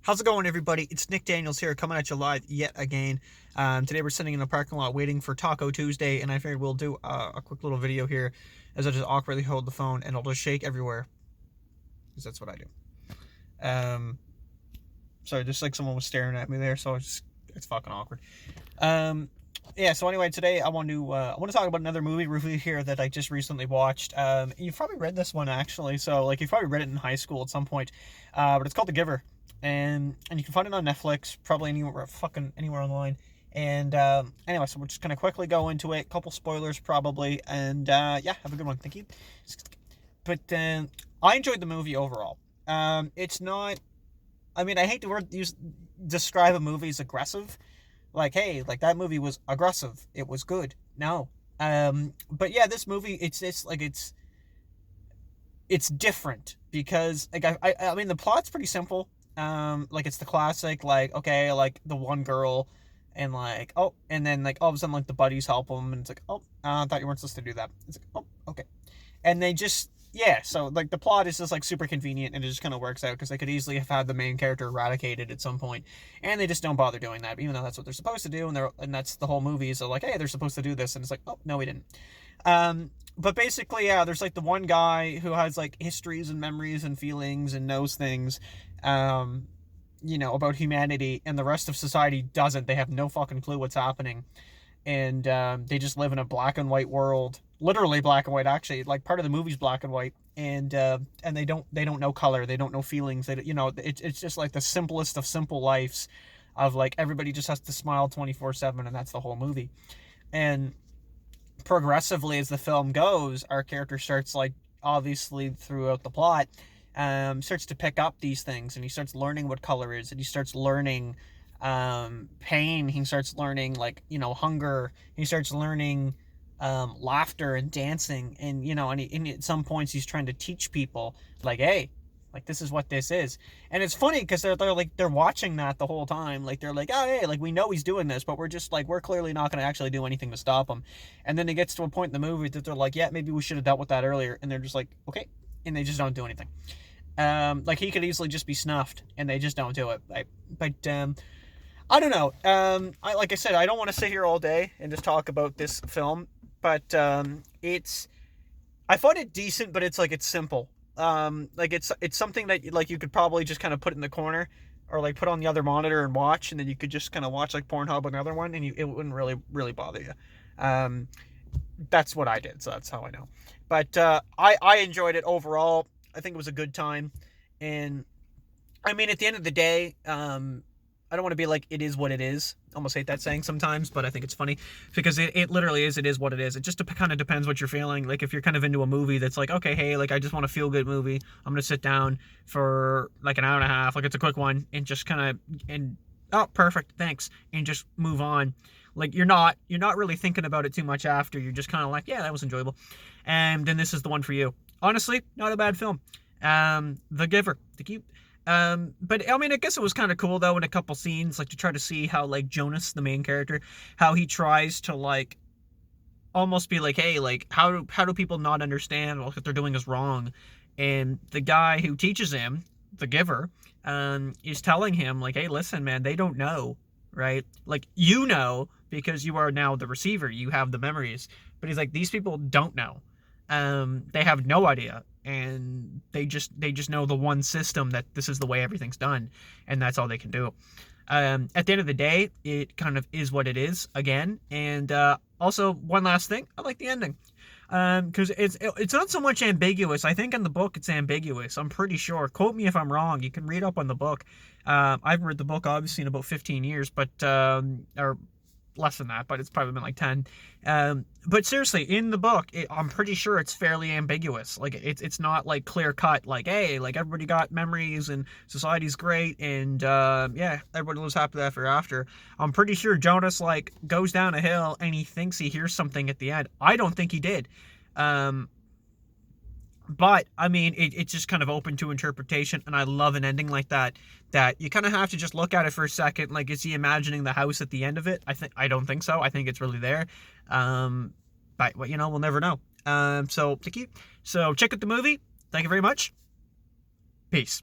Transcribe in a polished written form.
How's it going, everybody? It's Nick Daniels here, coming at you live yet again. Today we're sitting in the parking lot waiting for Taco Tuesday, and I figured we'll do a quick little video here as I just awkwardly hold the phone and it'll just shake everywhere, because that's what I do. Sorry, just like someone was staring at me there, so it's fucking awkward. Yeah, so anyway, today I want to talk about another movie review here that I just recently watched. You've probably read this one, actually, so like you've probably read it in high school at some point, but it's called The Giver. And you can find it on Netflix, probably anywhere online. And anyway, so we're just gonna quickly go into it. Couple spoilers probably, and yeah, have a good one. Thank you. But I enjoyed the movie overall. It's not. I mean, I hate to describe a movie as aggressive. Like, hey, like that movie was aggressive. It was good. No. But yeah, this movie, it's different because like I mean the plot's pretty simple. Like it's the classic, like, okay, like the one girl and like, oh, and then like all of a sudden like the buddies help them and it's like, oh, I thought you weren't supposed to do that. It's like, oh, okay. And they just, yeah, so like the plot is just like super convenient and it just kind of works out because they could easily have had the main character eradicated at some point, and they just don't bother doing that, even though that's what they're supposed to do, and that's the whole movie. So like, hey, they're supposed to do this, and it's like, oh no, we didn't. But basically, yeah, there's like the one guy who has like histories and memories and feelings and knows things, about humanity, and the rest of society doesn't. They have no fucking clue what's happening, and they just live in a black and white world, literally black and white. Actually, like part of the movie's black and white, and they don't know color, they don't know feelings. It's just like the simplest of simple lives, of like everybody just has to smile 24/7, and that's the whole movie. And progressively as the film goes, our character starts, like, obviously throughout the plot, starts to pick up these things, and he starts learning what color is, and he starts learning pain. He starts learning, like, hunger. He starts learning laughter and dancing, and at some points he's trying to teach people, like, hey, like, this is what this is. And it's funny because they're watching that the whole time. Like, they're like, oh, hey, like, we know he's doing this, but we're just like, we're clearly not going to actually do anything to stop him. And then it gets to a point in the movie that they're like, yeah, maybe we should have dealt with that earlier. And they're just like, okay. And they just don't do anything. Like, he could easily just be snuffed, and they just don't do it. But I don't know. Like I said, I don't want to sit here all day and just talk about this film, but I find it decent, but it's simple. Like it's something that, like, you could probably just kind of put in the corner, or like put on the other monitor and watch, and then you could just kind of watch like Pornhub, another one, and it wouldn't really bother you. That's what I did, so that's how I know. But I enjoyed it overall. I think it was a good time, and I mean, at the end of the day, I don't want to be like, it is what it is. I almost hate that saying sometimes, but I think it's funny because it literally is. It is what it is. It just kind of depends what you're feeling. Like, if you're kind of into a movie that's like, okay, hey, like, I just want a feel good movie, I'm going to sit down for like an hour and a half. Like, it's a quick one, and just kind of, and oh, perfect, thanks. And just move on. Like, you're not really thinking about it too much after. You're just kind of like, yeah, that was enjoyable. And then this is the one for you. Honestly, not a bad film. The Giver. But I mean, I guess it was kind of cool though in a couple scenes, like, to try to see how, like, Jonas, the main character, how he tries to, like, almost be like, hey, like, how do people not understand what they're doing is wrong? And the guy who teaches him, the Giver, is telling him, like, hey, listen, man, they don't know, right? Like, you know, because you are now the receiver, you have the memories, but he's like, these people don't know. They have no idea, and they just know the one system, that this is the way everything's done, and that's all they can do. At the end of the day, it kind of is what it is again. And also, one last thing, I like the ending, because it's not so much ambiguous. I think in the book it's ambiguous, I'm pretty sure. Quote me if I'm wrong. You can read up on the book. I've read the book obviously in about 15 years, but or less than that, but it's probably been like 10. But seriously, in the book, I'm pretty sure it's fairly ambiguous. Like, it's not like clear cut, like, hey, like, everybody got memories and society's great, and yeah, everybody lives happily ever after. I'm pretty sure Jonas, like, goes down a hill and he thinks he hears something at the end. I don't think he did. But I mean, it's just kind of open to interpretation, and I love an ending like that. That you kind of have to just look at it for a second. Like, is he imagining the house at the end of it? I don't think so. I think it's really there. But well, we'll never know. So thank you. So check out the movie. Thank you very much. Peace.